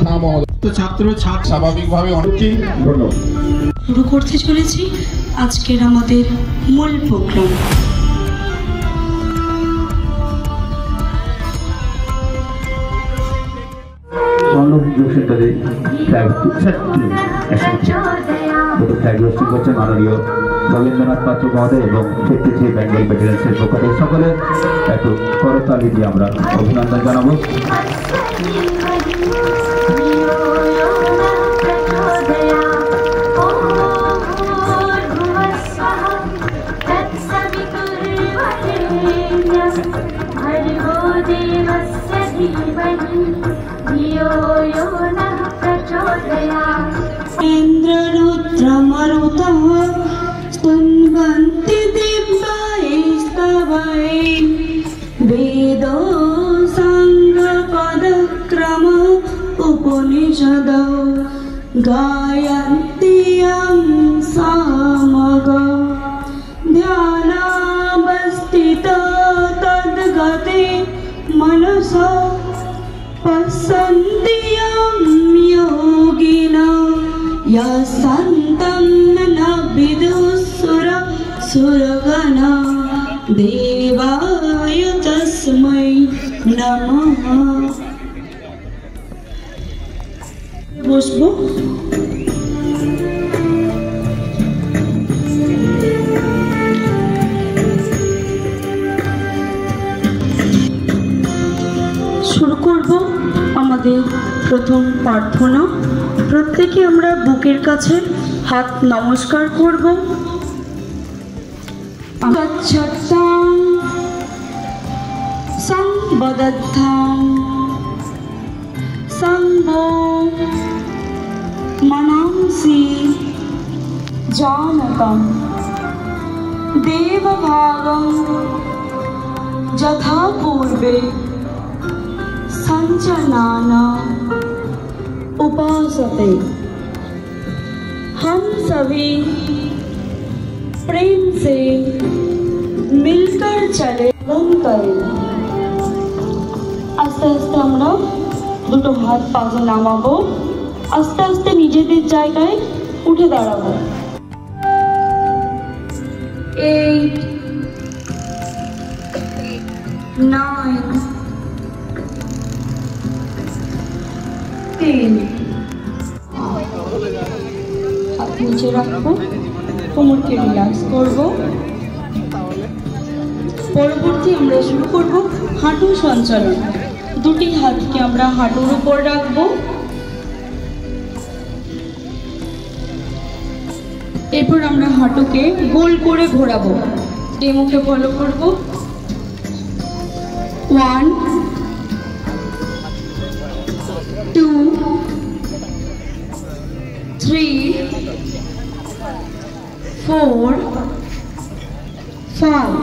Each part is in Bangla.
খা মহোদয় ছাত্র ছাত্র স্বাভাবিকভাবে অনেকই ধন্যবাদ। শুরু করতে চলেছি আজকের আমাদের মূল প্রোগ্রাম। মাননীয় রবীন্দ্রনাথ পাত্র মহোদয় এবং ছেত্রী বেঙ্গল ব্যাটালিয়নের পক্ষ থেকে সকলে একটু করতালি দিয়ে আমরা অভিনন্দন জানাবো। इंद्ररुद्रमरुतः स्तुन्वन्ति दिव्यैस्तवैः वेदो साङ्गपदक्रम उपनिषदो गायन्ति यं सामगा ध्यानावस्थितो तद्गते मनसा पश्यन्ति यं योगिनः यस्सन्तं न विदुःसुरगणा देवाय तस्मै नमः। বসবো। শুরু করব আমাদের প্রথম প্রার্থনা। প্রত্যেকে আমরা বুকের কাছে হাত নমস্কার করব। গচ্ছতাং সংবদধ্যাং সংবো মনাংসি জানতং দেবভাগং যথা পূর্বে संचनाना उपासते। हम सभी प्रेम से मिलकर चले करें। आस्ते आस्ते আমরা দুটো হাত পাশে নামাবো, আস্তে আস্তে নিজেদের জায়গায় উঠে দাঁড়াবো। 8 9 হাত নিচে রাখবো, কোমরকে রিল্যাক্স করব। পরবর্তী আমরা শুরু করব হাঁটু সঞ্চালন। দুটি হাতকে আমরা হাঁটুর উপর রাখবো। এরপর আমরা হাঁটুকে গোল করে ঘোরাবো। ডেমোকে ফলো করব। 1 2 3 4 5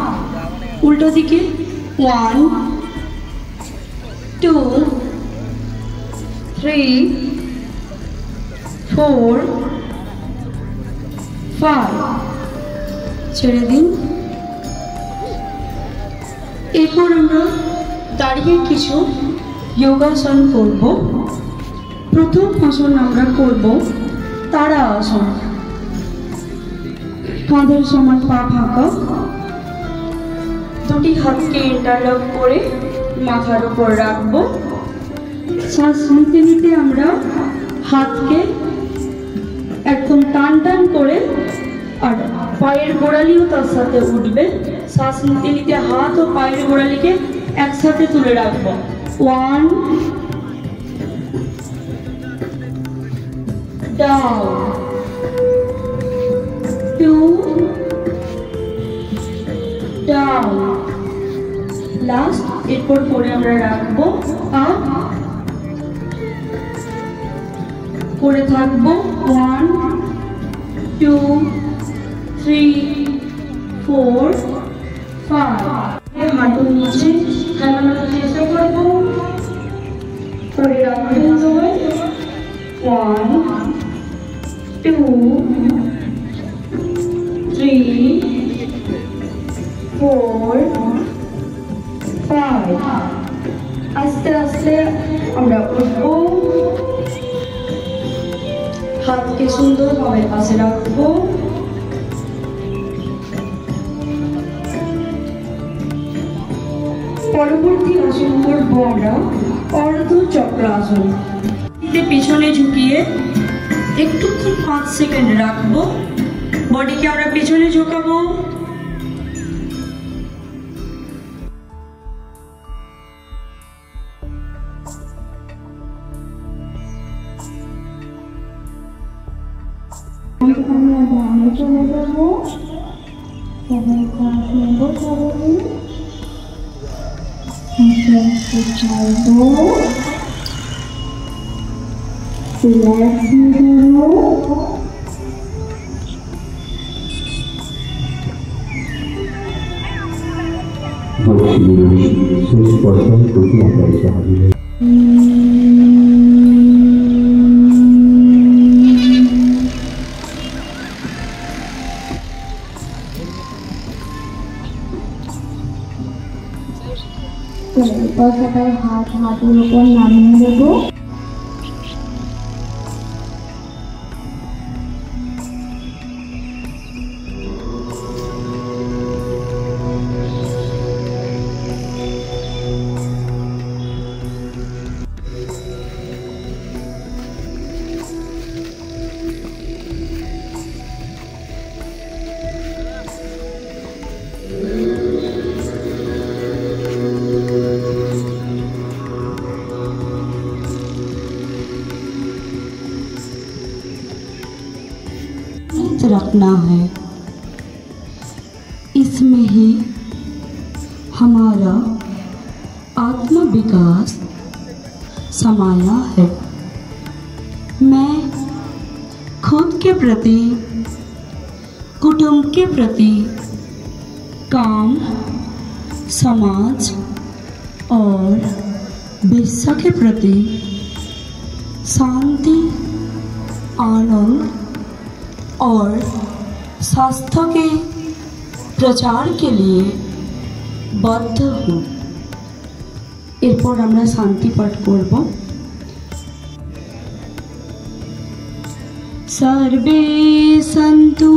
উল্টো দিকে 1 2 3 4 5 ছেড়ে দিন। এরপর আমরা দাঁড়িয়ে কিছু যোগাসন করব। প্রথম আসন আমরা করব তারা আসন। কাঁধের সমান পা ফাঁকা, দুটি হাতকে ইন্টারলক করে মাথার উপর রাখবো। শ্বাস নিতে নিতে আমরা হাতকে একদম টান টান করে, আর পায়ের গোড়ালিও তার সাথে উঠবে। শ্বাস নিতে নিতে হাত ও পায়ের গোড়ালিকে একসাথে তুলে রাখবো। 1 down 2 down লাস্ট। এরপর পরে আমরা রাখবো আপ করে থাকবো। 1 2 3 4 5 হাঁটু নিচে নামানোর চেষ্টা করবো। পরে রাখতে হবে 1 2 3 4 5 আস্তে আস্তে আমরা উঠবো। হাতকে সুন্দরভাবে পাশে রাখবো। পরবর্তী আসন করবো আমরা অর্ধ চক্রাসন। পেছনে ঝুঁকিয়ে একটুক্ষণ 5 সেকেন্ড রাখবো, বডিকে আমরা পেছনে ঝুঁকাবো। আমরা চলে যাবো, শেষ পর্যায়ে প্রতি আকারে হাজির হাত হাতের উপর নামিয়ে দেবো। रखना है, इसमें ही हमारा आत्म विकास समाया है। मैं खुद के प्रति, कुटुंब के प्रति, काम, समाज और विश्व के प्रति शांति, आनंद और स्वास्थ्य के प्रचार के लिए बद्ध हूँ। एरपर আমরা শান্তি পাঠ করব। सर्वे सन्तु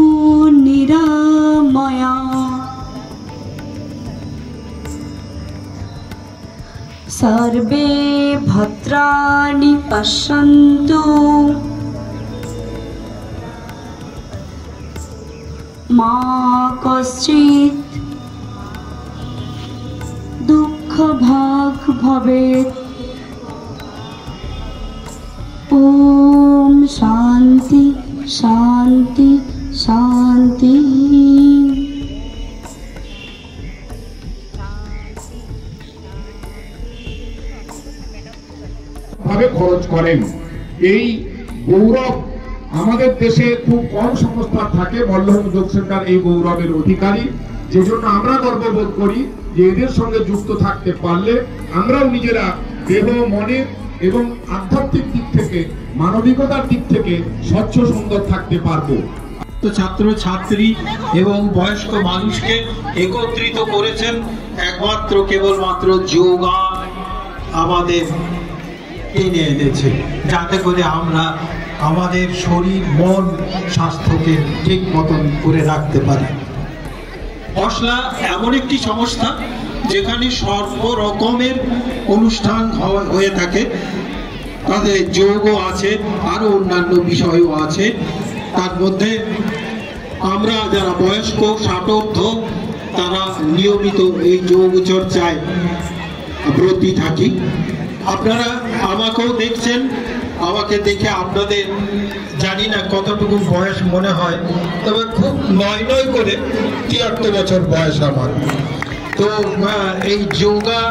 निरामया, सर्वे भद्राणि पश्यन्तु, मा कश्चित् दुःख भाग भवेत्। ओम शांति शांति शांति। ভাবে খরচ করেন। এই গৌরব আমাদের দেশে খুব কম সংস্থা থাকে, মল্লহম যোগ সেন্টার এই গৌরবের অধিকারী, যে জন্য আমরা গর্ববোধ করি যে এদের সঙ্গে যুক্ত থাকতে পারলে আমরাও নিজেরা দেহ, মনে এবং আধ্যাত্মিক দিক থেকে, মানবিকতার দিক থেকে স্বচ্ছ সুন্দর থাকতে পারবো। ছাত্র ছাত্রী এবং বয়স্ক মানুষকে একত্রিত করেছেন একমাত্র কেবলমাত্র যোগা আমাদের টেনে এনেছে, যাতে করে আমরা আমাদের শরীর, মন, স্বাস্থ্যকে ঠিক মতন করে রাখতে পারি। অসলা এমন একটি সংস্থা যেখানে সর্বরকমের অনুষ্ঠান হয়ে থাকে, তাদের যোগও আছে, আরো অন্যান্য বিষয়ও আছে। তার মধ্যে আমরা যারা বয়স্ক, ষাটোর্ধ্ব, তারা নিয়মিত এই যোগ চর্চায় ব্রতী থাকি। আপনারা আমাকেও দেখছেন, আমাকে দেখে আপনাদের জানি না কতটুকু বয়স মনে হয়, তবে খুব নয় করে 73 বছর বয়স আমার। তো এই যোগা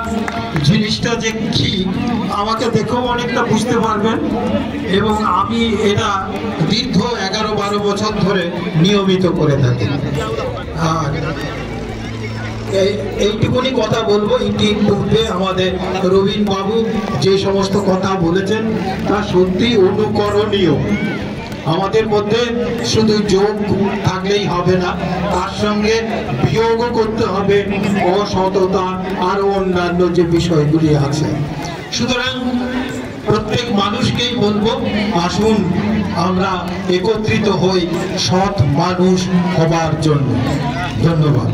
জিনিসটা যে কি আমাকে দেখেও অনেকটা বুঝতে পারবেন, এবং আমি এটা দীর্ঘ 11-12 বছর ধরে নিয়মিত করে থাকি। আর এইটুকুনি কথা বলবো, ইতিপূর্বে আমাদের রবীন বাবু যে সমস্ত কথা বলেছেন তা সত্যি অনুকরণীয়। আমাদের মধ্যে শুধু যোগ থাকলেই হবে না, তার সঙ্গে বিয়োগও করতে হবে, অসততা আরো অন্যান্য যে বিষয়গুলি আছে। সুতরাং প্রত্যেক মানুষকেই বলবো, আসুন আমরা একত্রিত হই সৎ মানুষ হবার জন্য। ধন্যবাদ।